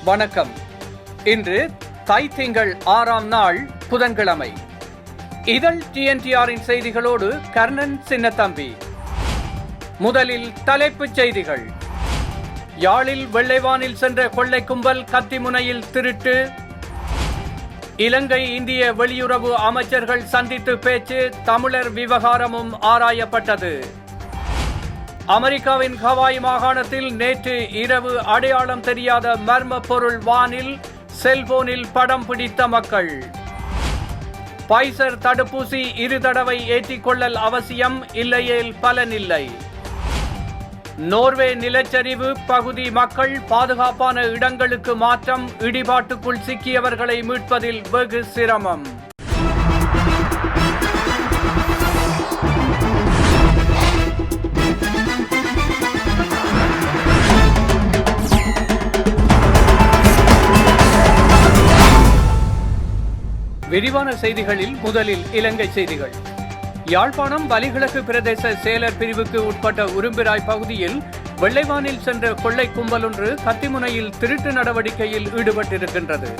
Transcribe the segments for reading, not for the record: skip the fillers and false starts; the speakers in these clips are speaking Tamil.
வணக்கம். இன்று தை திங்கள் 6ஆம் நாள் புதன்கிழமை. இதழ் TNTRின் செய்திகளோடு கர்ணன் சின்னத்தம்பி. முதலில் தலைப்புச் செய்திகள். யாழில் வெள்ளைவானில் சென்ற கொள்ளை கும்பல் கத்திமுனையில் திருட்டு. இலங்கை இந்திய வெளியுறவு அமைச்சர்கள் சந்தித்து பேச்சு, தமிழர் விவகாரமும் ஆராயப்பட்டது. அமெரிக்காவின் ஹவாய் மாகாணத்தில் நேற்று இரவு அடையாளம் தெரியாத மர்ம பொருள் வானில் செல்போனில் படம் பிடித்த மக்கள். பைசர் தடுப்பூசி 2 தடவை ஏற்றிக்கொள்ளல் அவசியம், இல்லையேல் பலனில்லை. நோர்வே நிலச்சரிவு பகுதி மக்கள் பாதுகாப்பான இடங்களுக்கு மாற்றம், இடிபாட்டுக்குள் சிக்கியவர்களை மீட்பதில் வெகு சிரமம். விரிவான செய்திகளில் முதலில் இலங்கை செய்திகள். யாழ்ப்பாணம் வலிகிழக்கு பிரதேச செயலர் பிரிவுக்கு உட்பட்ட உரும்பிராய் பகுதியில் வெள்ளைவானில் சென்ற கொள்ளை கும்பல் ஒன்று கத்திமுனையில் திருட்டு நடவடிக்கையில் ஈடுபட்டிருக்கின்றது.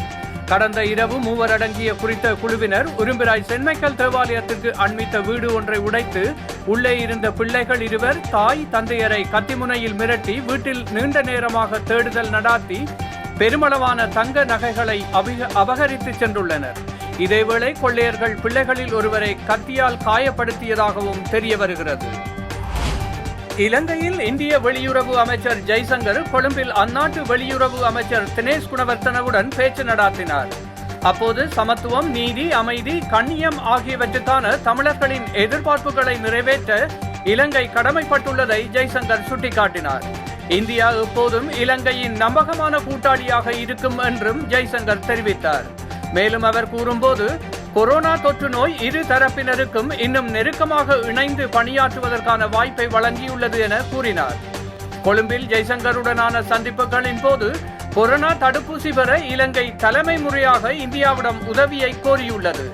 கடந்த இரவு 3 அடங்கிய குறித்த குழுவினர் உரும்பிராய் சென்ட் மைக்கேல் தேவாலயத்திற்கு அண்மித்த வீடு ஒன்றை உடைத்து உள்ளே இருந்த பிள்ளைகள் 2 தாய் தந்தையரை கத்திமுனையில் மிரட்டி வீட்டில் நீண்ட நேரமாக தேடுதல் நடாத்தி பெருமளவான தங்க நகைகளை அபகரித்து சென்றுள்ளனர். இதேவேளை கொள்ளையர்கள் பிள்ளைகளில் ஒருவரை கத்தியால் காயப்படுத்தியதாகவும் தெரிய வருகிறது. இலங்கையில் இந்திய வெளியுறவு அமைச்சர் ஜெய்சங்கர் கொழும்பில் அந்நாட்டு வெளியுறவு அமைச்சர் தினேஷ் குணவர்த்தனவுடன் பேச்சு நடாத்தினார். அப்போது சமத்துவம், நீதி, அமைதி, கண்ணியம் ஆகியவற்றுக்கான தமிழர்களின் எதிர்பார்ப்புகளை நிறைவேற்ற இலங்கை கடமைப்பட்டுள்ளதை ஜெய்சங்கர் சுட்டிக்காட்டினார். இந்தியா எப்போதும் இலங்கையின் நம்பகமான கூட்டாளியாக இருக்கும் என்றும் ஜெய்சங்கர் தெரிவித்தார். மேலும் அவர் கூறும்போது, கொரோனா தொற்று நோய் 2 தரப்பினருக்கும் இன்னும் நெருக்கமாக இணைந்து பணியாற்றுவதற்கான வாய்ப்பை வழங்கியுள்ளது என கூறினார். கொழும்பில் ஜெய்சங்கருடனான சந்திப்புகளின் போது கொரோனா தடுப்பூசி பெற இலங்கை தலைமை முறையாக இந்தியாவிடம் உதவியை கோரியுள்ளது.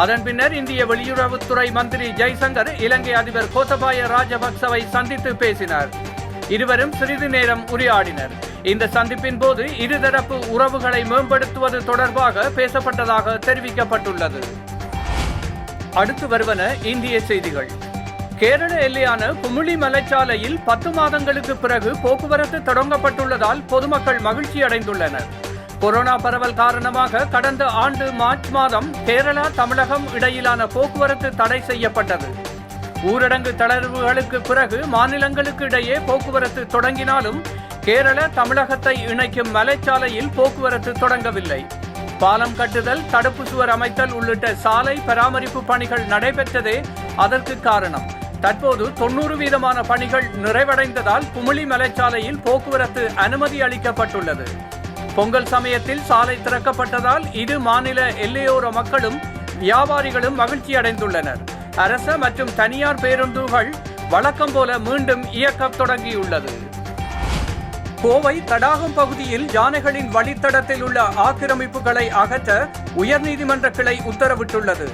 அதன் பின்னர் இந்திய வெளியுறவுத்துறை மந்திரி ஜெய்சங்கர் இலங்கை அதிபர் கோத்தபாய ராஜபக்சவை சந்தித்து பேசினார். இருவரும் சிறிது நேரம் உரையாடினர். இந்த சந்திப்பின் போது இருதரப்பு உறவுகளை மேம்படுத்துவது தொடர்பாக பேசப்பட்டதாக தெரிவிக்கப்பட்டுள்ளது. அடுத்து வருவன இந்திய செய்திகள். கேரள எல்லையான குமுளி மலைச்சாலையில் 10 மாதங்களுக்கு பிறகு போக்குவரத்து தொடங்கப்பட்டுள்ளதால் பொதுமக்கள் மகிழ்ச்சி அடைந்துள்ளனர். கொரோனா பரவல் காரணமாக கடந்த ஆண்டு மார்ச் மாதம் கேரளா தமிழகம் இடையிலான போக்குவரத்து தடை செய்யப்பட்டது. ஊரடங்கு தளர்வுகளுக்கு பிறகு மாநிலங்களுக்கு இடையே போக்குவரத்து தொடங்கினாலும் கேரள தமிழகத்தை இணைக்கும் மலைச்சாலையில் போக்குவரத்து தொடங்கவில்லை. பாலம் கட்டுதல், தடுப்பு சுவர் அமைத்தல் உள்ளிட்ட சாலை பராமரிப்பு பணிகள் நடைபெற்றதே அதற்கு காரணம். தற்போது 90% பணிகள் நிறைவடைந்ததால் குமுளி மலைச்சாலையில் போக்குவரத்து அனுமதி அளிக்கப்பட்டுள்ளது. பொங்கல் சமயத்தில் சாலை திறக்கப்பட்டதால் இரு மாநில எல்லையோர மக்களும் வியாபாரிகளும் மகிழ்ச்சி அடைந்துள்ளனர். அரச மற்றும் தனியார் பேருந்துகள் வழக்கம் போல மீண்டும் இயக்கம் தொடங்கியுள்ளது. கோவை தடாகம் பகுதியில் யானைகளின் வழித்தடத்தில் உள்ள ஆக்கிரமிப்புகளை அகற்ற உயர்நீதிமன்ற கிளை உத்தரவிட்டுள்ளது.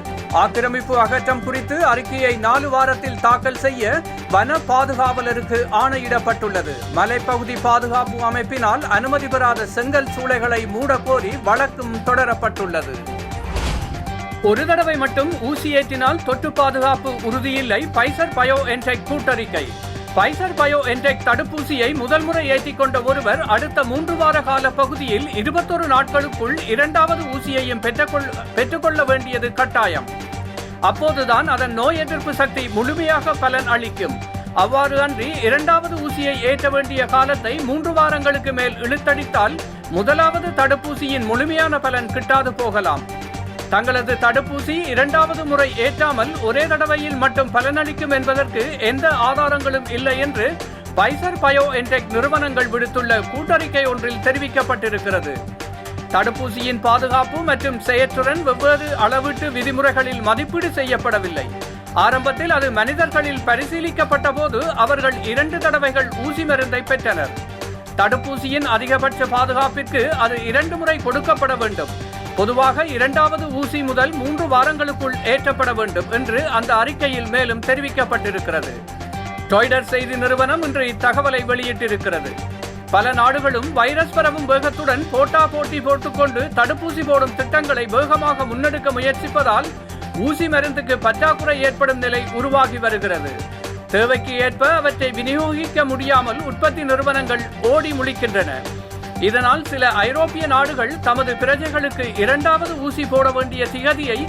ஆக்கிரமிப்பு அகற்றம் குறித்து அறிக்கையை 4 வாரத்தில் தாக்கல் செய்ய வன பாதுகாவலருக்கு ஆணையிடப்பட்டுள்ளது. மலைப்பகுதி பாதுகாப்பு அமைப்பினால் அனுமதி பெறாத செங்கல் சூளைகளை மூட கோரி வழக்கும் தொடரப்பட்டுள்ளது. ஒரு தடவை மட்டும் ஊசி ஏற்றினால் தொற்று பாதுகாப்பு உறுதியில்லை, பைசர் பயோஎன்டெக் கூட்டறிக்கை. பைசர் பயோஎன்டெக் தடுப்பூசியை முதல் முறை ஏற்றிக்கொண்ட ஒருவர் அடுத்த 3 வார கால பகுதியில் 21 நாட்களுக்குள் 2வது ஊசியையும் பெற்றுக்கொள்ள வேண்டியது கட்டாயம். அப்போதுதான் அதன் நோய் எதிர்ப்பு சக்தி முழுமையாக பலன் அளிக்கும். அவ்வாறு அன்றி 2வது ஊசியை ஏற்ற வேண்டிய காலத்தை 3 வாரங்களுக்கு மேல் இழுத்தடித்தால் 1வது தடுப்பூசியின் முழுமையான பலன் கிட்டாது போகலாம். தங்களது தடுப்பூசி 2வது முறை ஏற்றாமல் ஒரே தடவையில் மட்டும் பலனளிக்கும் என்பதற்கு எந்த ஆதாரங்களும் இல்லை என்று பைசர் பயோஎன்டெக் நிறுவனங்கள் விடுத்துள்ள கூட்டறிக்கை ஒன்றில் தெரிவிக்கப்பட்டிருக்கிறது. தடுப்பூசியின் பாதுகாப்பு மற்றும் செயற்றுடன் வெவ்வேறு அளவீட்டு விதிமுறைகளில் மதிப்பீடு செய்யப்படவில்லை. ஆரம்பத்தில் அது மனிதர்களில் பரிசீலிக்கப்பட்ட போது அவர்கள் 2 தடவைகள் ஊசி மருந்தை பெற்றனர். தடுப்பூசியின் அதிகபட்ச பாதுகாப்பிற்கு அது 2 முறை கொடுக்கப்பட வேண்டும். பொதுவாக 2வது ஊசி முதல் 3 வாரங்களுக்குள் ஏற்றப்பட வேண்டும் என்று அந்த அறிக்கையில் மேலும் தெரிவிக்கப்பட்டிருக்கிறது. ராய்ட்டர்ஸ் செய்தி நிறுவனம் இன்று இத்தகவலை வெளியிட்டிருக்கிறது. பல நாடுகளும் வைரஸ் பரவும் வேகத்துடன் போட்டி போட்டுக்கொண்டு தடுப்பூசி போடும் திட்டங்களை வேகமாக முன்னெடுக்க முயற்சிப்பதால் ஊசி மருந்துக்கு பற்றாக்குறை ஏற்படும் நிலை உருவாகி வருகிறது. தேவைக்கு ஏற்ப அவற்றை விநியோகிக்க முடியாமல் உற்பத்தி நிறுவனங்கள் ஓடி முழிக்கின்றன. இதனால் சில ஐரோப்பிய நாடுகள் தமது பிரஜைகளுக்கு இரண்டாவது ஊசி போட வேண்டிய திகதியை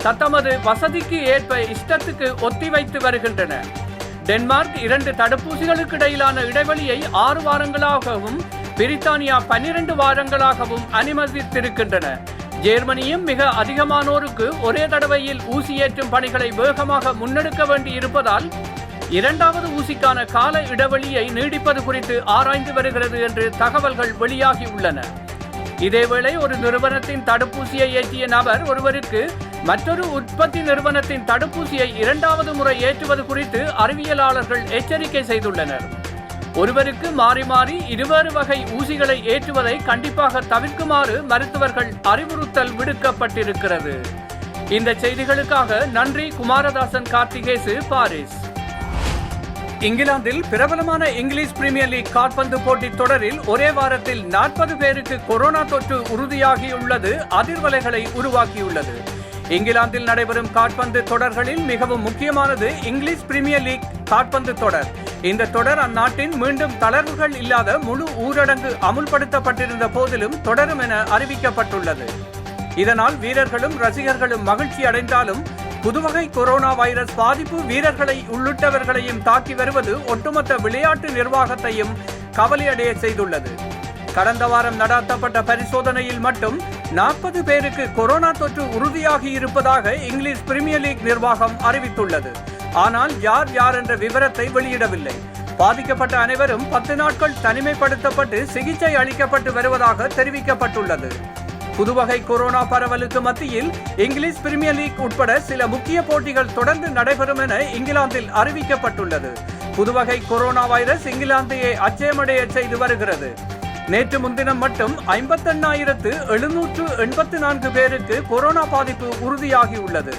தத்தமது வசதிக்கு ஏற்ப இஷ்டத்துக்கு ஒத்திவைத்து வருகின்றன. டென்மார்க் 2 தடுப்பூசிகளுக்கு இடையிலான இடைவெளியை 6 வாரங்களாகவும் பிரித்தானியா 12 வாரங்களாகவும் அனுமதித்திருக்கின்றன. ஜெர்மனியும் மிக அதிகமானோருக்கு ஒரே தடவையில் ஊசி ஏற்றும் பணிகளை வேகமாக முன்னெடுக்க வேண்டி இருப்பதால் இரண்டாவது ஊசிக்கான கால இடைவெளியை நீடிப்பது குறித்து ஆராய்ந்து வருகிறது என்று தகவல்கள் வெளியாகியுள்ளன. இதேவேளை ஒரு நிறுவனத்தின் தடுப்பூசியை ஏற்றிய நபர் ஒருவருக்கு மற்றொரு உற்பத்தி நிறுவனத்தின் தடுப்பூசியை இரண்டாவது முறை ஏற்றுவது குறித்து அறிவியலாளர்கள் எச்சரிக்கை செய்துள்ளனர். ஒருவருக்கு மாறி மாறி இருவேறு வகை ஊசிகளை ஏற்றுவதை கண்டிப்பாக தவிர்க்குமாறு மருத்துவர்கள் அறிவுறுத்தல் விடுக்கப்பட்டிருக்கிறது. இந்த செய்திகளுக்காக நன்றி. குமாரதாசன் கார்த்திகேசு, பாரிஸ். இங்கிலாந்தில் பிரபலமான இங்கிலீஷ் பிரீமியர் லீக் கால்பந்து போட்டித் தொடரில் ஒரே வாரத்தில் 40 பேருக்கு கொரோனா தொற்று உறுதியாகியுள்ளது அதிர்வலைகளை உருவாக்கியுள்ளது. இங்கிலாந்தில் நடைபெறும் கால்பந்து தொடர்களில் மிகவும் முக்கியமானது இங்கிலீஷ் பிரீமியர் லீக் கால்பந்து தொடர். இந்த தொடர் அந்நாட்டின் மீண்டும் தளர்வுகள் இல்லாத முழு ஊரடங்கு அமுல்படுத்தப்பட்டிருந்த போதிலும் தொடரும் என அறிவிக்கப்பட்டுள்ளது. இதனால் வீரர்களும் ரசிகர்களும் மகிழ்ச்சி அடைந்தாலும் புதுவகை கொரோனா வைரஸ் பாதிப்பு வீரர்களை உள்ளிட்டவர்களையும் தாக்கி வருவது ஒட்டுமொத்த விளையாட்டு நிர்வாகத்தையும் கவலையடைய செய்துள்ளது. கடந்த வாரம் நடத்தப்பட்ட பரிசோதனையில் மட்டும் 40 பேருக்கு கொரோனா தொற்று உறுதியாகி இருப்பதாக இங்கிலீஷ் பிரீமியர் லீக் நிர்வாகம் அறிவித்துள்ளது. ஆனால் யார் என்ற விவரத்தை வெளியிடவில்லை. பாதிக்கப்பட்ட அனைவரும் 10 நாட்கள் தனிமைப்படுத்தப்பட்டு சிகிச்சை அளிக்கப்பட்டு வருவதாக தெரிவிக்கப்பட்டுள்ளது. புதுவகை கொரோனா பரவலுக்கு மத்தியில் இங்கிலீஷ் பிரீமியர் லீக் உட்பட சில முக்கிய போட்டிகள் தொடர்ந்து நடைபெறும் என இங்கிலாந்தில் அறிவிக்கப்பட்டுள்ளது. புதுவகை கொரோனா வைரஸ் இங்கிலாந்தையே அச்சயமடைய செய்து வருகிறது. நேற்று முன்தினம் மட்டும் 58,784 பேருக்கு கொரோனா பாதிப்பு உறுதியாகியுள்ளது.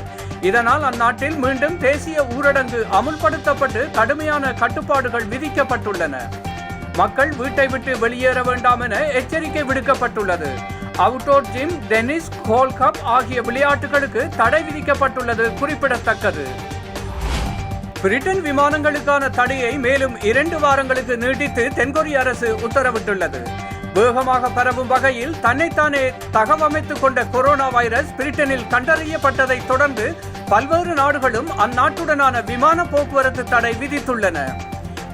இதனால் அந்நாட்டில் மீண்டும் தேசிய ஊரடங்கு அமுல்படுத்தப்பட்டு கடுமையான கட்டுப்பாடுகள் விதிக்கப்பட்டுள்ளன. மக்கள் வீட்டை விட்டு வெளியேற வேண்டாம் என எச்சரிக்கை விடுக்கப்பட்டுள்ளது. அவுட்டோர் ஜிம், டென்னிஸ், கோல் கப் ஆகிய விளையாட்டுகளுக்கு தடை விதிக்கப்பட்டுள்ளது குறிப்பிடத்தக்கது. பிரிட்டன் விமானங்களுக்கான தடையை மேலும் 2 வாரங்களுக்கு நீட்டித்து தென்கொரிய அரசு உத்தரவிட்டுள்ளது. வேகமாக பரவும் வகையில் தன்னைத்தானே தகவமைத்துக் கொண்ட கொரோனா வைரஸ் பிரிட்டனில் கண்டறியப்பட்டதை தொடர்ந்து பல்வேறு நாடுகளும் அந்நாட்டுடனான விமான போக்குவரத்து தடை விதித்துள்ளன.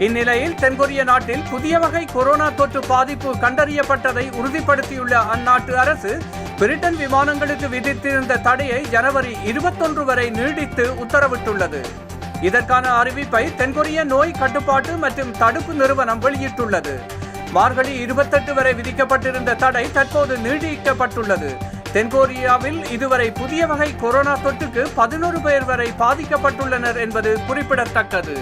இந்நிலையில் தென்கொரிய நாட்டில் புதிய வகை கொரோனா தொற்று பாதிப்பு கண்டறியப்பட்டதை உறுதிப்படுத்தியுள்ள அந்நாட்டு அரசு பிரிட்டன் விமானங்களுக்கு விதித்திருந்த தடையை ஜனவரி 21 வரை நீடித்து உத்தரவிட்டுள்ளது. இதற்கான அறிவிப்பை தென்கொரிய நோய் கட்டுப்பாட்டு மற்றும் தடுப்பு நிறுவனம் வெளியிட்டுள்ளது. மார்கழி 28 வரை விதிக்கப்பட்டிருந்த தடை தற்போது நீடிக்கப்பட்டுள்ளது. தென்கொரியாவில் இதுவரை புதிய வகை கொரோனா தொற்றுக்கு 11 பேர் வரை பாதிக்கப்பட்டுள்ளனர் என்பது குறிப்பிடத்தக்கது.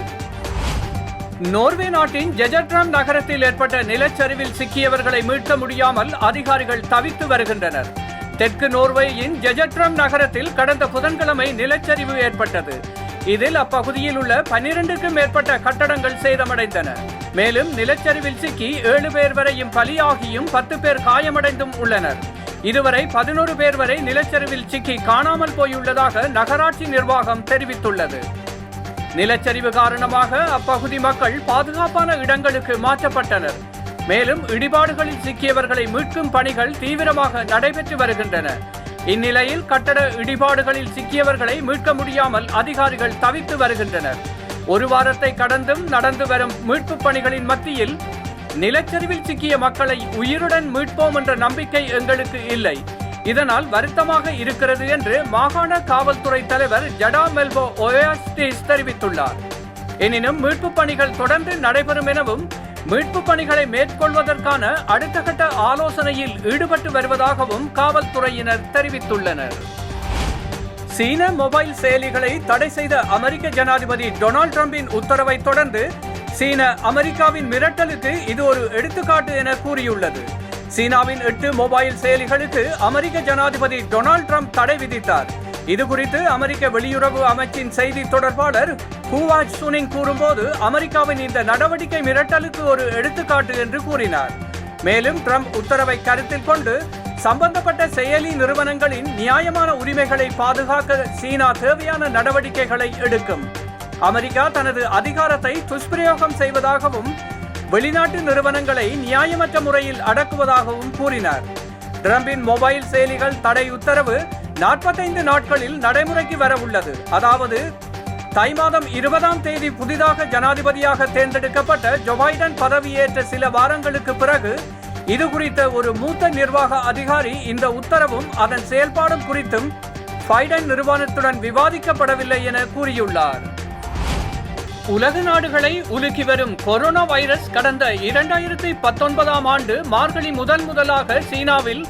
நோர்வே நாட்டின் ஜெஜட்ரம் நகரத்தில் ஏற்பட்ட நிலச்சரிவில் சிக்கியவர்களை மீட்க முடியாமல் அதிகாரிகள் தவித்து வருகின்றனர். தெற்கு நோர்வேயின் ஜெஜட்ரம் நகரத்தில் கடந்த புதன்கிழமை நிலச்சரிவு ஏற்பட்டது. இதில் அப்பகுதியில் உள்ள 12க்கும் மேற்பட்ட கட்டடங்கள் சேதமடைந்தன. மேலும் நிலச்சரிவில் சிக்கி 7 பேர் வரையும் பலியாகியும் 10 பேர் காயமடைந்தும் உள்ளனர். இதுவரை 11 பேர் வரை நிலச்சரிவில் சிக்கி காணாமல் போயுள்ளதாக நகராட்சி நிர்வாகம் தெரிவித்துள்ளது. நிலச்சரிவு காரணமாக அப்பகுதி மக்கள் பாதுகாப்பான இடங்களுக்கு மாற்றப்பட்டனர். மேலும் இடிபாடுகளில் சிக்கியவர்களை மீட்கும் பணிகள் தீவிரமாக நடைபெற்று வருகின்றன. இந்நிலையில் கட்டட இடிபாடுகளில் சிக்கியவர்களை மீட்க முடியாமல் அதிகாரிகள் தவித்து வருகின்றனர். 1 வாரத்தை கடந்தும் நடந்து வரும் மீட்பு பணிகளின் மத்தியில் நிலச்சரிவில் சிக்கிய மக்களை உயிருடன் மீட்போம் என்ற நம்பிக்கை எங்களுக்கு இல்லை. இதனால் வருத்தமாக இருக்கிறது என்று மாகாண காவல்துறை தலைவர் ஜடா மெல்போ ஓயாஸ்டிஸ் தெரிவித்துள்ளார். எனினும் மீட்பு பணிகள் தொடர்ந்து நடைபெறும் எனவும் மீட்பு பணிகளை மேற்கொள்வதற்கான அடுத்த கட்ட ஆலோசனையில் ஈடுபட்டு வருவதாகவும் காவல்துறையினர் தெரிவித்துள்ளனர். சீன மொபைல் செயலிகளை தடை செய்த அமெரிக்க ஜனாதிபதி டொனால்ட் டிரம்பின் உத்தரவை தொடர்ந்து சீன அமெரிக்காவின் மிரட்டலுக்கு இது ஒரு எடுத்துக்காட்டு என கூறியுள்ளது. சீனாவின் 8 மொபைல் செயலிகளுக்கு அமெரிக்க ஜனாதிபதி டொனால்ட் ட்ரம்ப் தடை விதித்தார். இது குறித்து அமெரிக்க வெளியுறவு அமைச்சின் செய்தி தொடர்பாளர் ஹூவாஜ் சுனிங் கூறும்போது அமெரிக்காவின் இந்த நடவடிக்கை மிரட்டலுக்கு ஒரு எடுத்துக்காட்டு என்று கூறினார். மேலும் ட்ரம்ப் உத்தரவை கருத்தில் கொண்டு சம்பந்தப்பட்ட செயலி நிறுவனங்களின் நியாயமான உரிமைகளை பாதுகாக்க சீனா தேவையான நடவடிக்கைகளை எடுக்கும். அமெரிக்கா தனது அதிகாரத்தை துஷ்பிரயோகம் செய்வதாகவும் வெளிநாட்டு நிறுவனங்களை நியாயமற்ற முறையில் அடக்குவதாகவும் கூறினார். ட்ரம்பின் மொபைல் செயலிகள் தடை உத்தரவு 45 நாட்களில் நடைமுறைக்கு வர உள்ளது. அதாவது தை மாதம் 20ஆம் தேதி புதிதாக ஜனாதிபதியாக தேர்ந்தெடுக்கப்பட்ட ஜோ பைடன் பதவியேற்ற சில வாரங்களுக்கு பிறகு இது குறித்த ஒரு மூத்த நிர்வாக அதிகாரி இந்த உத்தரவும் அதன் செயல்பாடும் குறித்தும் பைடன் நிறுவனத்துடன் விவாதிக்கப்படவில்லை என கூறியுள்ளார். உலக நாடுகளை உலுக்கி வரும் கொரோனா வைரஸ் கடந்த 2019ஆம் ஆண்டு மார்கழி முதலாக சீனாவில்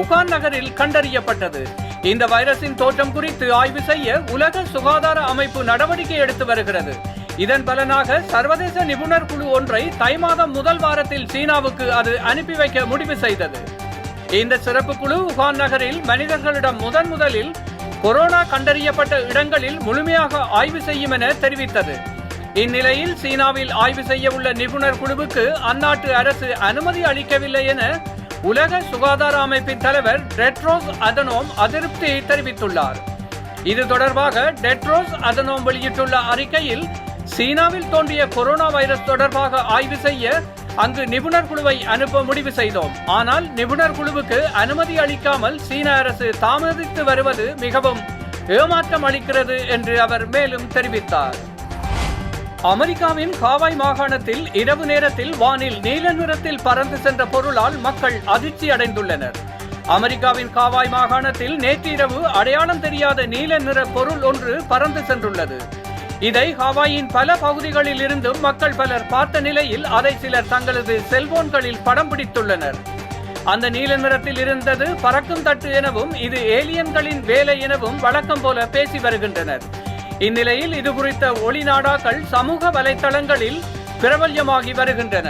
உகான் நகரில் கண்டறியப்பட்டது. இந்த வைரஸின் தோற்றம் குறித்து ஆய்வு செய்ய உலக சுகாதார அமைப்பு நடவடிக்கை எடுத்து வருகிறது. இதன் பலனாக சர்வதேச நிபுணர் குழு ஒன்றை தை மாதம் முதல் வாரத்தில் சீனாவுக்கு அது அனுப்பி வைக்க முடிவு செய்தது. இந்த சிறப்பு குழு உகான் நகரில் மனிதர்களிடம் முதலில் கொரோனா கண்டறியப்பட்ட இடங்களில் முழுமையாக ஆய்வு செய்யும் என தெரிவித்தது. இந்நிலையில் சீனாவில் ஆய்வு செய்ய உள்ள நிபுணர் குழுவுக்கு அந்நாட்டு அரசு அனுமதி அளிக்கவில்லை என உலக சுகாதார அமைப்பின் தலைவர் டெட்ரோஸ் அதனோம் அதிருப்தி தெரிவித்துள்ளார். இது தொடர்பாக டெட்ரோஸ் அதனோம் வெளியிட்டுள்ள அறிக்கையில், சீனாவில் தோன்றிய கொரோனா வைரஸ் தொடர்பாக ஆய்வு செய்ய அங்கு நிபுணர் குழுவை அனுப்ப முடிவு செய்தோம். ஆனால் நிபுணர் குழுவுக்கு அனுமதி அளிக்காமல் சீன அரசு தாமதித்து வருவது மிகவும் ஏமாற்றம் அளிக்கிறது என்று அவர் மேலும் தெரிவித்தார். அமெரிக்காவின் ஹவாய் மாகாணத்தில் இரவு நேரத்தில் வானில் நீல நிறத்தில் பறந்து சென்ற பொருளால் மக்கள் அதிர்ச்சி அடைந்துள்ளனர். அமெரிக்காவின் ஹவாய் மாகாணத்தில் நேற்று இரவு அடையாளம் தெரியாத நீல நிற பொருள் ஒன்று பறந்து சென்றுள்ளது. இதை ஹவாயின் பல பகுதிகளில் இருந்தும் மக்கள் பலர் பார்த்த நிலையில் அதை சிலர் தங்களது செல்போன்களில் படம் பிடித்துள்ளனர். அந்த நீல நிறத்தில் இருந்தது பறக்கும் தட்டு எனவும் இது ஏலியன்களின் வேலை எனவும் வழக்கம் போல பேசி வருகின்றனர். இந்நிலையில் இது குறித்த ஒளிநாடாக்கள் சமூக வலைத்தளங்களில் பிரபல்யமாகி வருகின்றன.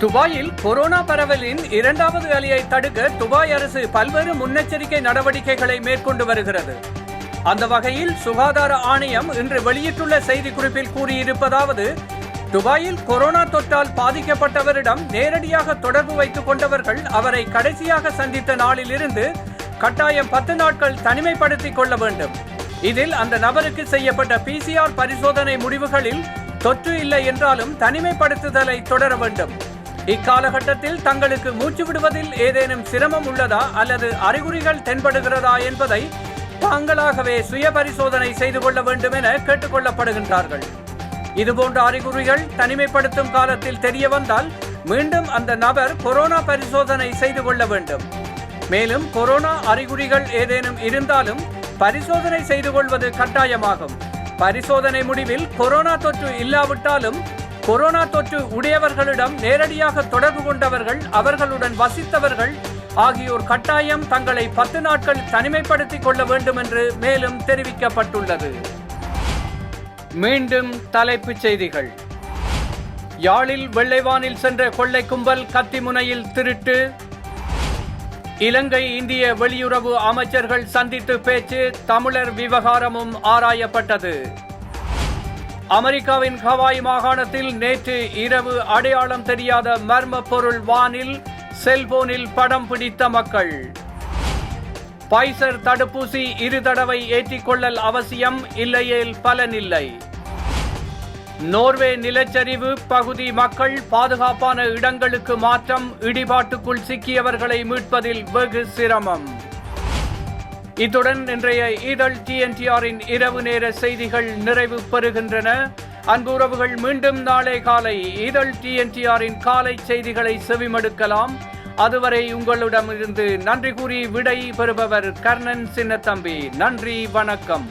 துபாயில் கொரோனா பரவலின் 2வது அலையை தடுக்க துபாய் அரசு பல்வேறு முன்னெச்சரிக்கை நடவடிக்கைகளை மேற்கொண்டு வருகிறது. அந்த வகையில் சுகாதார ஆணையம் இன்று வெளியிட்டுள்ள செய்திக்குறிப்பில் கூறியிருப்பதாவது, துபாயில் கொரோனா தொற்றால் பாதிக்கப்பட்டவரிடம் நேரடியாக தொடர்பு வைத்துக் கொண்டவர்கள் அவரை கடைசியாக சந்தித்த நாளிலிருந்து கட்டாயம் 10 நாட்கள் தனிமைப்படுத்திக் கொள்ள வேண்டும். இதில் அந்த நபருக்கு செய்யப்பட்ட PCR பரிசோதனை முடிவுகளில் தொற்று இல்லை என்றாலும் தனிமைப்படுத்துதலை தொடர வேண்டும். இக்காலகட்டத்தில் தங்களுக்கு மூச்சு விடுவதில் ஏதேனும் சிரமம் உள்ளதா அல்லது அறிகுறிகள் தென்படுகிறதா என்பதை தாங்களாகவே சுய பரிசோதனை செய்து கொள்ள வேண்டும் என கேட்டுக்கொள்ளப்படுகின்றார்கள். இதுபோன்ற அறிகுறிகள் தனிமைப்படுத்தும் காலத்தில் தெரிய வந்தால் மீண்டும் அந்த நபர் கொரோனா பரிசோதனை செய்து கொள்ள வேண்டும். மேலும் கொரோனா அறிகுறிகள் ஏதேனும் இருந்தாலும் பரிசோதனை செய்து கொள்வது கட்டாயமாகும். பரிசோதனை முடிவில் கொரோனா தொற்று இல்லாவிட்டாலும் கொரோனா தொற்று உடையவர்களிடம் நேரடியாக தொடர்பு கொண்டவர்கள், அவர்களுடன் வசித்தவர்கள் ஆகியோர் கட்டாயம் தங்களை 10 நாட்கள் தனிமைப்படுத்திக் கொள்ள வேண்டும் என்று மேலும் தெரிவிக்கப்பட்டுள்ளது. மீண்டும் தலைப்புச் செய்திகள். யாழில் வெள்ளைவானில் சென்ற கொள்ளை கும்பல் கத்திமுனையில் திருட்டு. இலங்கை இந்திய வெளியுறவு அமைச்சர்கள் சந்தித்து பேச்சு, தமிழர் விவகாரமும் ஆராயப்பட்டது. அமெரிக்காவின் ஹவாய் மாகாணத்தில் நேற்று இரவு அடையாளம் தெரியாத மர்ம பொருள் வானில் செல்போனில் படம் பிடித்த மக்கள். பைசர் தடுப்பூசி 2 தடவை ஏற்றிக்கொள்ளல் அவசியம், இல்லையேல் பலனில்லை. நோர்வே நிலச்சரிவு பகுதி மக்கள் பாதுகாப்பான இடங்களுக்கு மாற்றம், இடிபாட்டுக்குள் சிக்கியவர்களை மீட்பதில் வெகு சிரமம். இத்துடன் இன்றைய ஈதல் TNTRின் இரவு நேர செய்திகள் நிறைவு பெறுகின்றன. அன்பு உறவுகள், மீண்டும் நாளை காலை ஈதல் TNTRின் காலை செய்திகளை செவிமடுக்கலாம். அதுவரை உங்களிடமிருந்து நன்றி கூறி விடை பெறுபவர் கர்ணன் சின்னத்தம்பி. நன்றி, வணக்கம்.